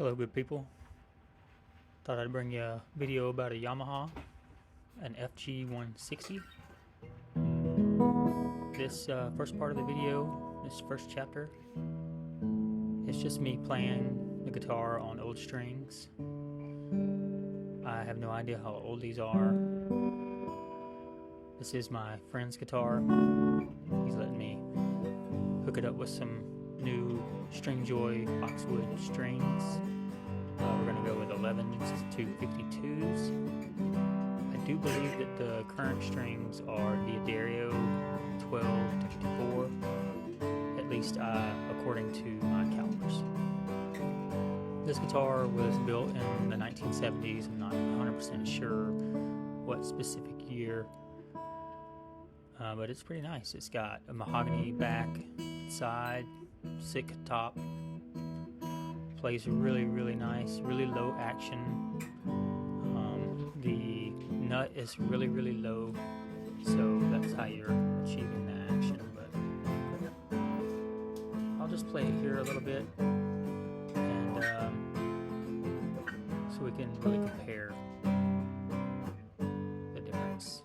Hello good people, thought I'd bring you a video about a Yamaha, an FG-160. This first part of the video, this first chapter, is just me playing the guitar on old strings. I have no idea how old these are. This is my friend's guitar. He's letting me hook it up with some new Stringjoy foxwood strings. We're going to go with 11s to 52s. I do believe that the current strings are the Dario 12 to 54, at least according to my calipers. This guitar was built in the 1970s. I'm not 100% sure what specific year, but it's pretty nice. It's got a mahogany back, side, sick top. Plays really nice, really low action. The nut is really low, so that's how you're achieving the action. But I'll just play it here a little bit, and so we can really compare the difference.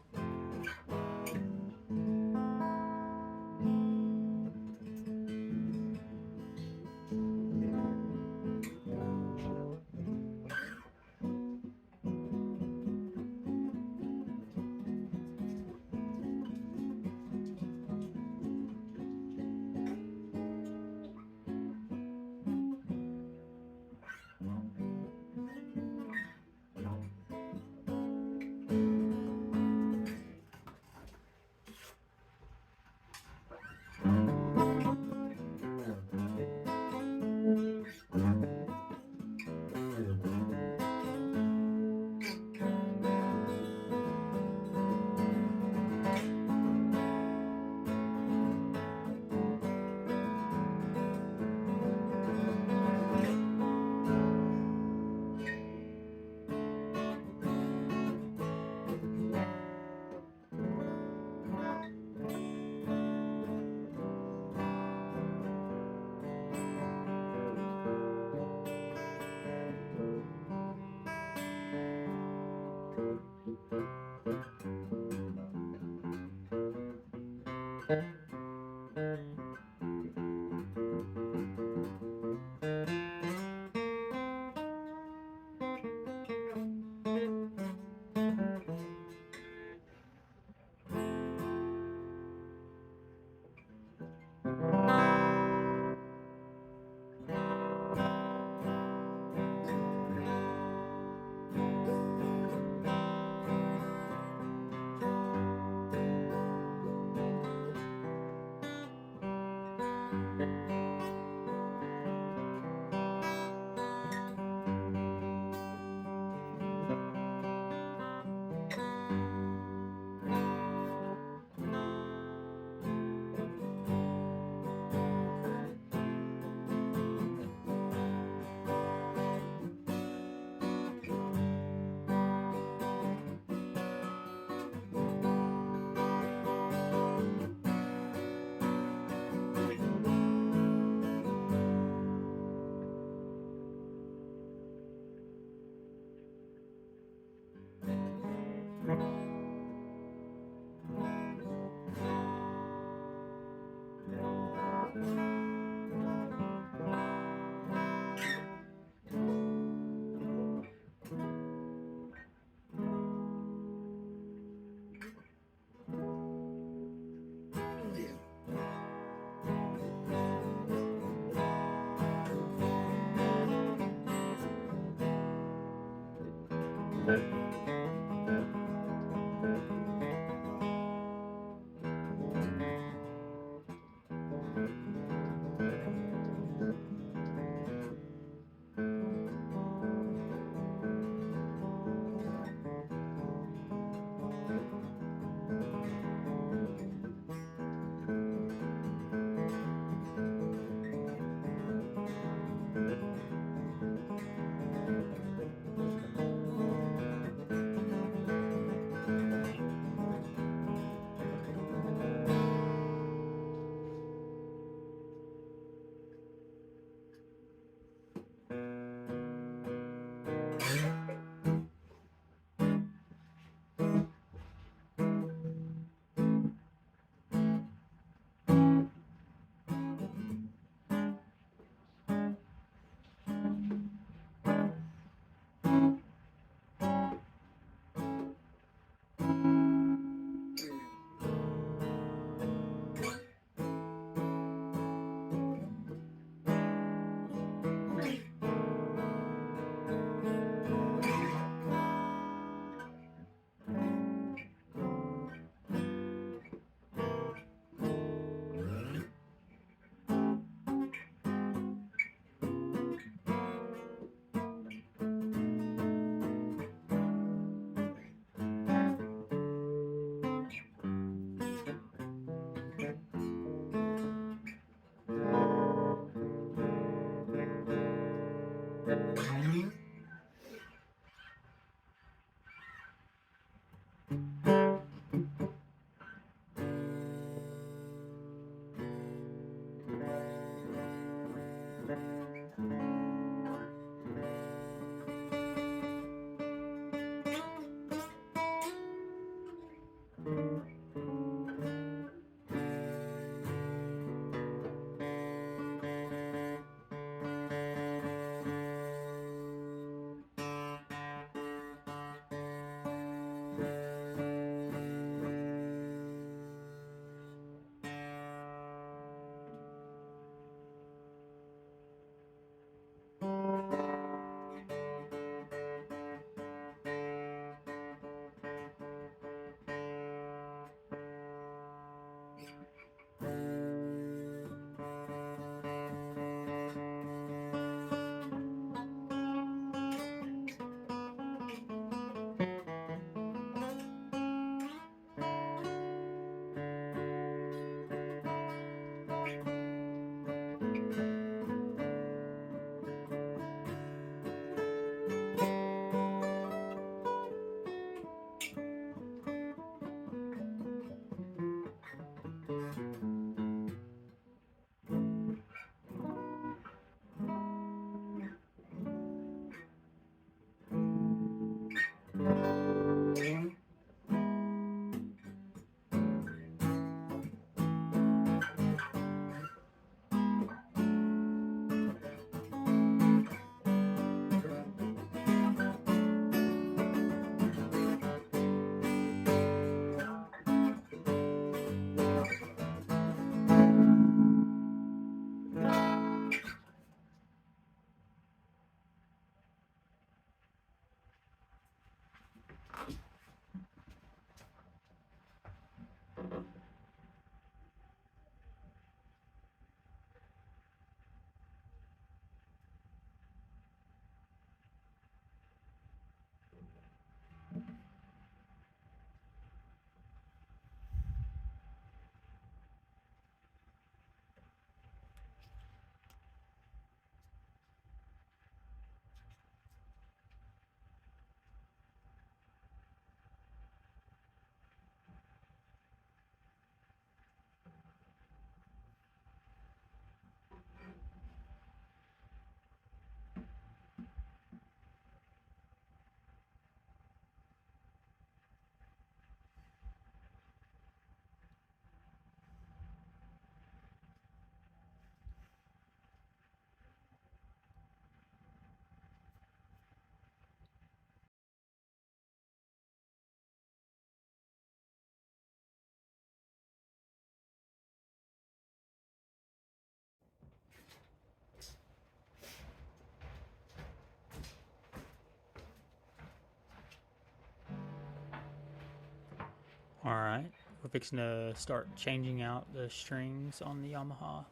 Alright, we're fixing to start changing out the strings on the Yamaha.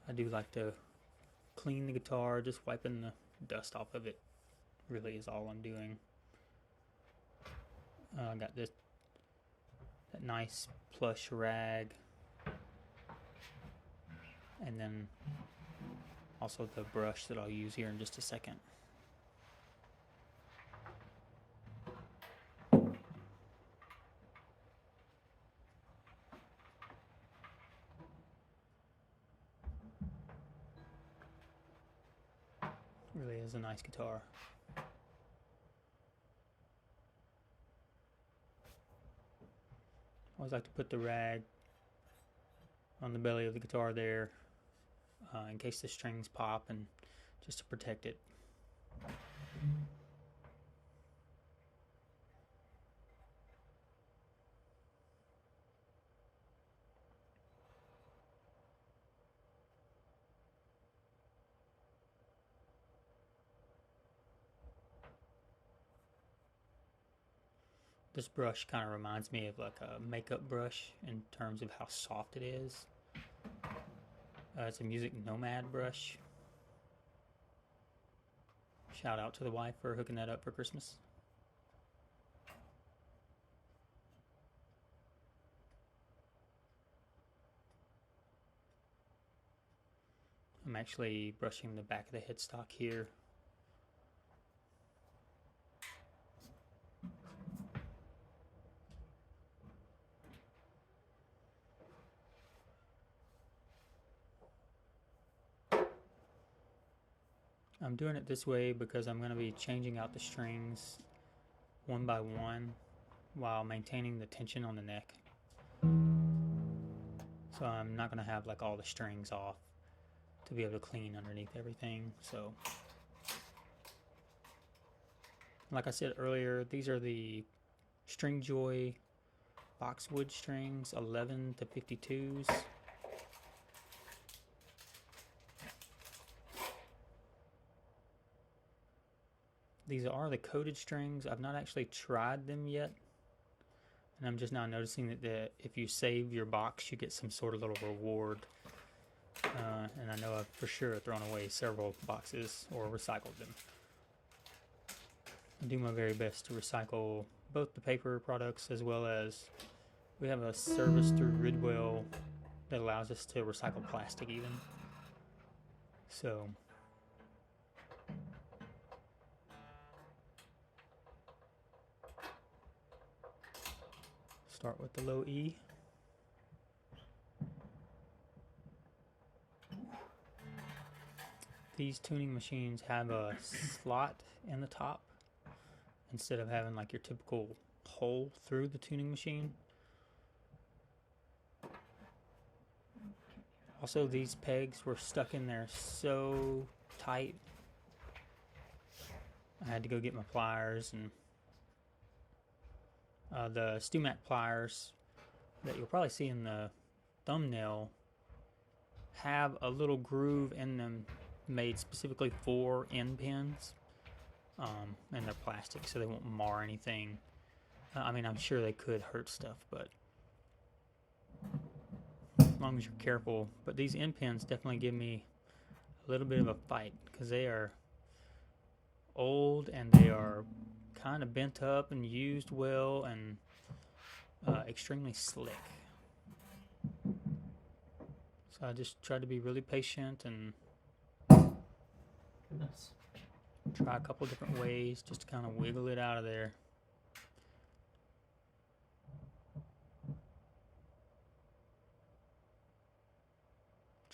I do like to clean the guitar, just wiping the dust off of it really is all I'm doing. I got that nice plush rag, and then also the brush that I'll use here in just a second. Really is a nice guitar. Always like to put the rag on the belly of the guitar there in case the strings pop and just to protect it. This brush kind of reminds me of like a makeup brush in terms of how soft it is. It's a Music Nomad brush. Shout out to the wife for hooking that up for Christmas. I'm actually brushing the back of the headstock here. I'm doing it this way because I'm going to be changing out the strings one by one while maintaining the tension on the neck. So I'm not going to have like all the strings off to be able to clean underneath everything. So like I said earlier, these are the String Joy boxwood strings, 11 to 52s. These are the coated strings. I've not actually tried them yet, and I'm just now noticing that if you save your box, you get some sort of little reward. And I know I've for sure thrown away several boxes or recycled them. I do my very best to recycle both the paper products as well as we have a service through Ridwell that allows us to recycle plastic even. So start with the low E. These tuning machines have a slot in the top instead of having like your typical hole through the tuning machine. Also, these pegs were stuck in there so tight. I had to go get my pliers, and the StewMac pliers that you'll probably see in the thumbnail have a little groove in them made specifically for end pins, and they're plastic so they won't mar anything. I mean, I'm sure they could hurt stuff, but as long as you're careful. But these end pins definitely give me a little bit of a fight because they are old and they are kind of bent up and used well and extremely slick. So I just tried to be really patient and try a couple different ways just to kind of wiggle it out of there.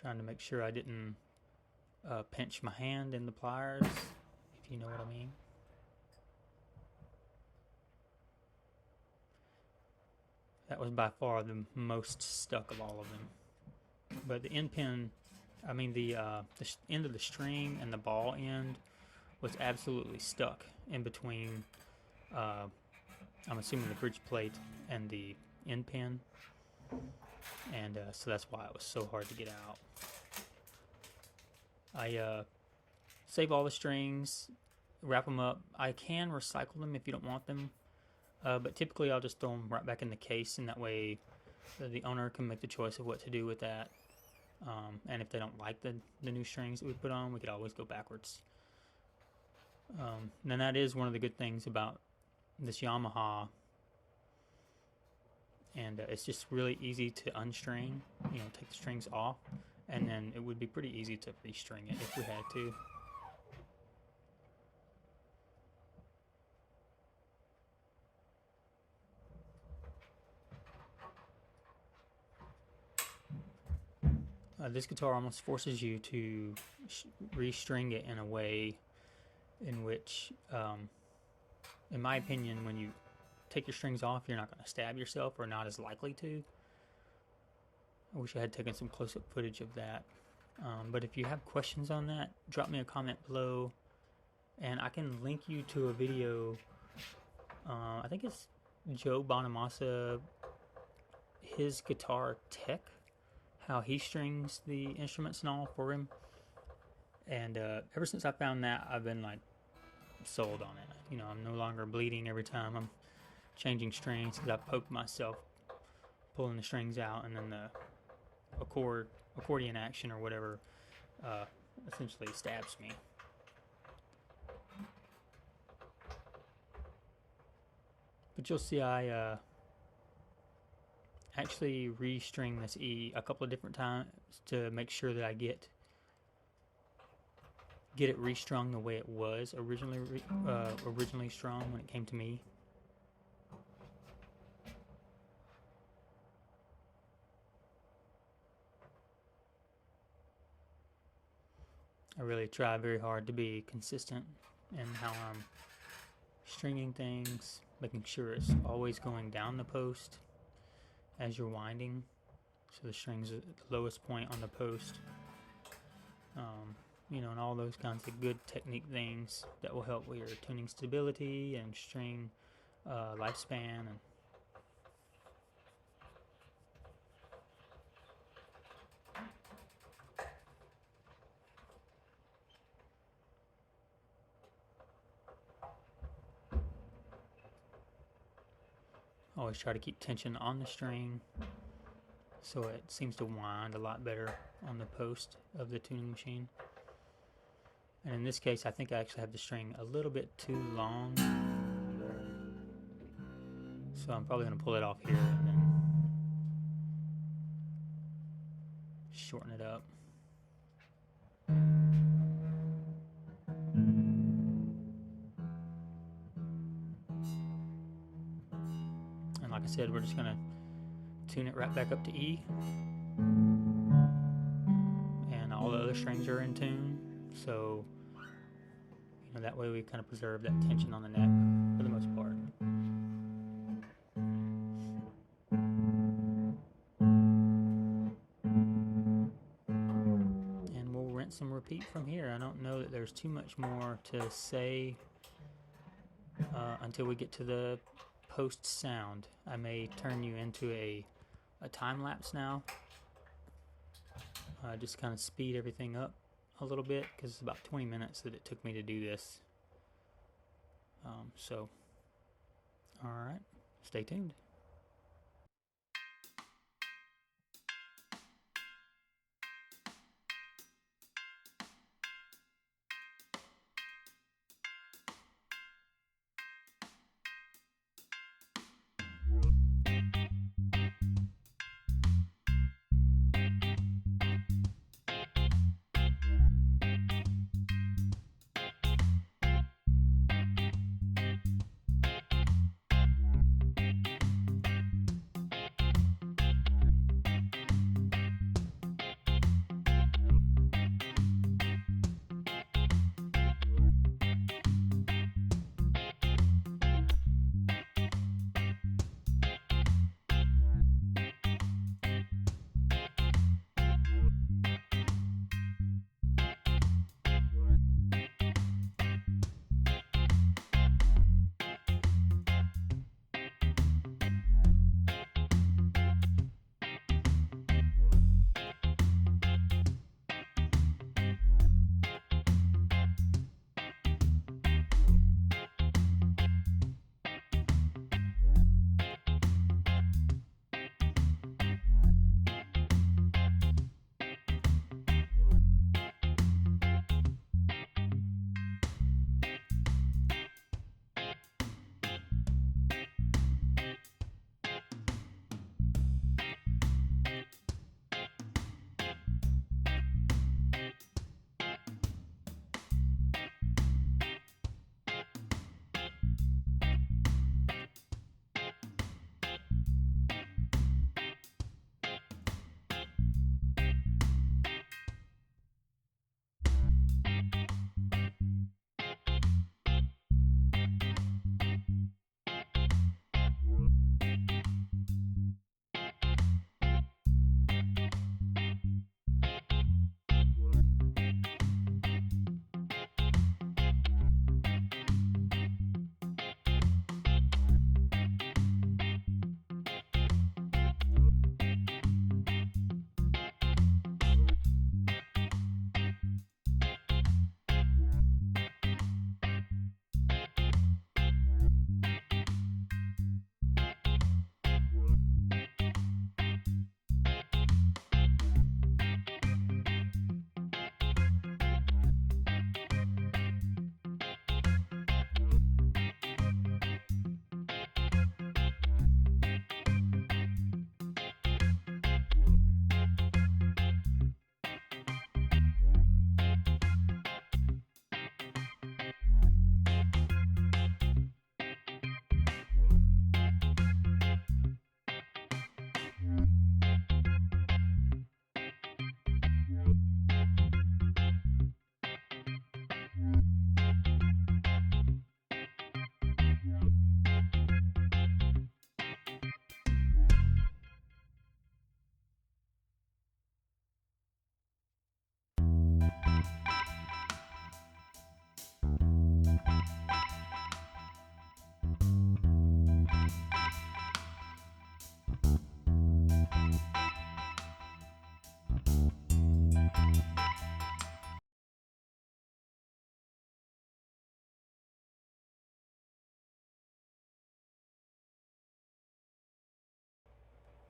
Trying to make sure I didn't pinch my hand in the pliers, if you know what I mean. That was by far the most stuck of all of them. But the end pin, I mean the end of the string and the ball end was absolutely stuck in between, I'm assuming the bridge plate and the end pin. And so that's why it was so hard to get out. I save all the strings, wrap them up. I can recycle them if you don't want them, but typically I'll just throw them right back in the case, and that way the owner can make the choice of what to do with that. And if they don't like the new strings that we put on, we could always go backwards. And that is one of the good things about this Yamaha. And it's just really easy to unstring, take the strings off, and then it would be pretty easy to restring it if we had to. This guitar almost forces you to restring it in a way in which, in my opinion, when you take your strings off, you're not going to stab yourself, or not as likely to. I wish I had taken some close-up footage of that. But if you have questions on that, drop me a comment below, and I can link you to a video. I think it's Joe Bonamassa, his guitar tech, how he strings the instruments and all for him. And ever since I found that, I've been like sold on it. I'm no longer bleeding every time I'm changing strings because I poked myself pulling the strings out, and then the accordion action or whatever essentially stabs me. But you'll see I actually restring this E a couple of different times to make sure that I get it restrung the way it was originally strung when it came to me. I really try very hard to be consistent in how I'm stringing things, making sure it's always going down the post as you're winding, so the string's at the lowest point on the post. And all those kinds of good technique things that will help with your tuning stability and string lifespan. And always try to keep tension on the string so it seems to wind a lot better on the post of the tuning machine. And in this case, I think I actually have the string a little bit too long, so I'm probably going to pull it off here and then shorten it up. And like I said, we're just going to tune it right back up to E, and all the other strings are in tune, so that way we kind of preserve that tension on the neck for the most part. And we'll rinse and repeat from here. I don't know that there's too much more to say until we get to the post sound. I may turn you into a time lapse now, just kind of speed everything up a little bit, because it's about 20 minutes that it took me to do this. Alright, stay tuned.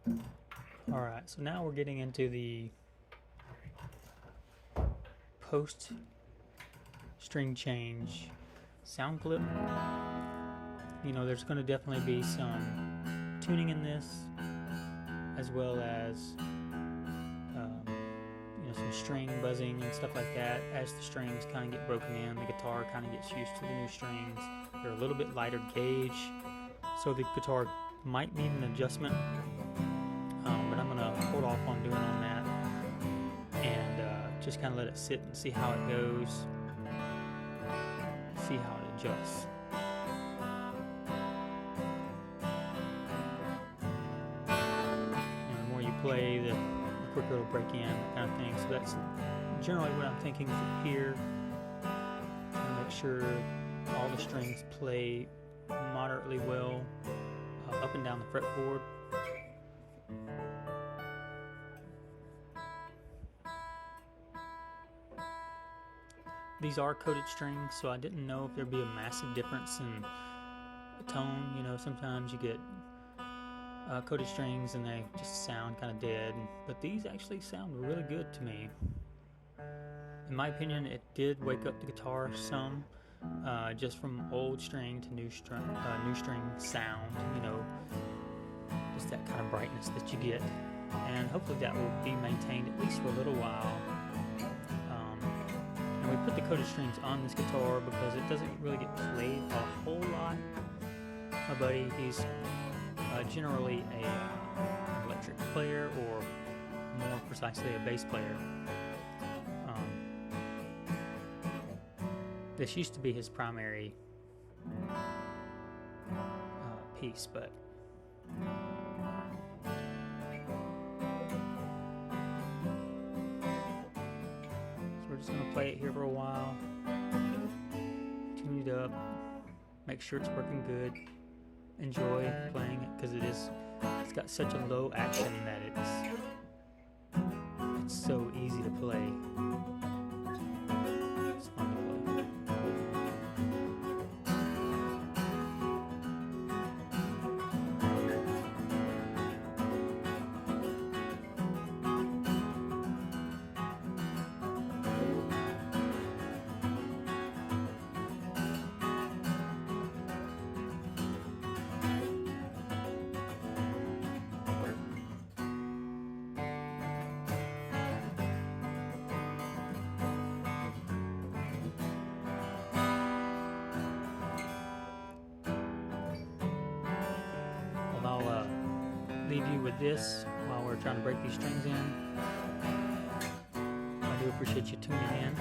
Alright, so now we're getting into the post string change sound clip. You know, there's going to definitely be some tuning in this, as well as you know, some string buzzing and stuff like that. As the strings kind of get broken in, the guitar kind of gets used to the new strings. They're a little bit lighter gauge, so the guitar might need an adjustment, but I'm going to hold off on doing on that and just kind of let it sit and see how it goes, see how it adjusts. And the more you play, the quicker it'll break in, that kind of thing. So that's generally what I'm thinking from here. Trying to make sure all the strings play moderately well up and down the fretboard. These are coated strings, so I didn't know if there'd be a massive difference in tone. You know, sometimes you get coated strings and they just sound kind of dead, but these actually sound really good to me. In my opinion, it did wake up the guitar some, just from old string to new string sound. You know, just that kind of brightness that you get, and hopefully that will be maintained at least for a little while. And we put the coated strings on this guitar because it doesn't really get played a whole lot. My buddy, he's generally an electric player, or more precisely a bass player. This used to be his primary piece, but so we're just going to play it here for a while, tune it up, make sure it's working good, enjoy playing it, because it's got such a low action that it's so easy to play. It's fun to play. I'll leave you with this while we're trying to break these strings in. I do appreciate you tuning in.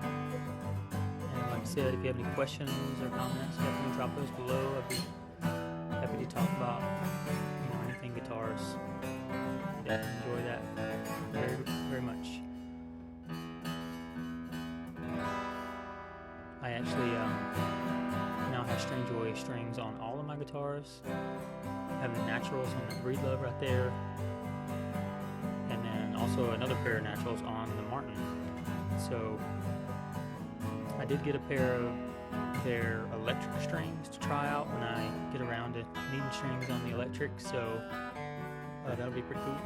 And like I said, if you have any questions or comments, definitely drop those below. I'd be happy to talk about anything guitars. Definitely enjoy that very, very much. I actually now have Strangejoy strings on all of my guitars. I have the naturals on the Breed Love right there, and then also another pair of naturals on the Martin. So I did get a pair of their electric strings to try out when I get around to needing strings on the electric, so that'll be pretty cool.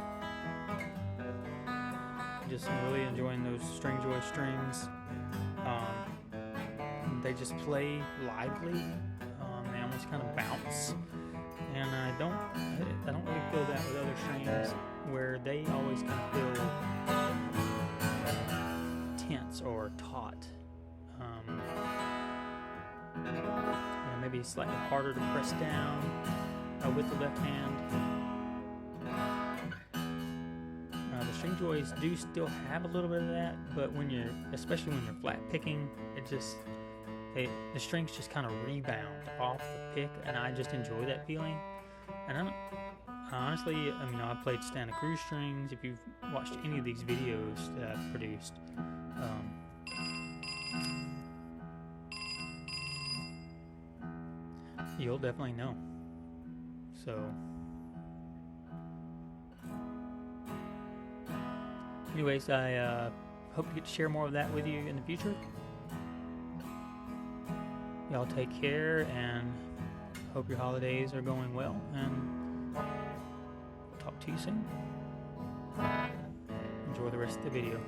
Just really enjoying those Strangejoy strings. They just play lively. They almost kind of bounce, and I don't really feel that with other strings, where they always kind of feel tense or taut. Maybe slightly harder to press down with the left hand. The Strangejoys do still have a little bit of that, but especially when you're flat picking, the strings just kind of rebound off the pick, and I just enjoy that feeling. And honestly, I've played Santa Cruz strings. If you've watched any of these videos that I've produced, you'll definitely know. So, anyways, I hope to get to share more of that with you in the future. Y'all take care, and hope your holidays are going well, and talk to you soon. Enjoy the rest of the video.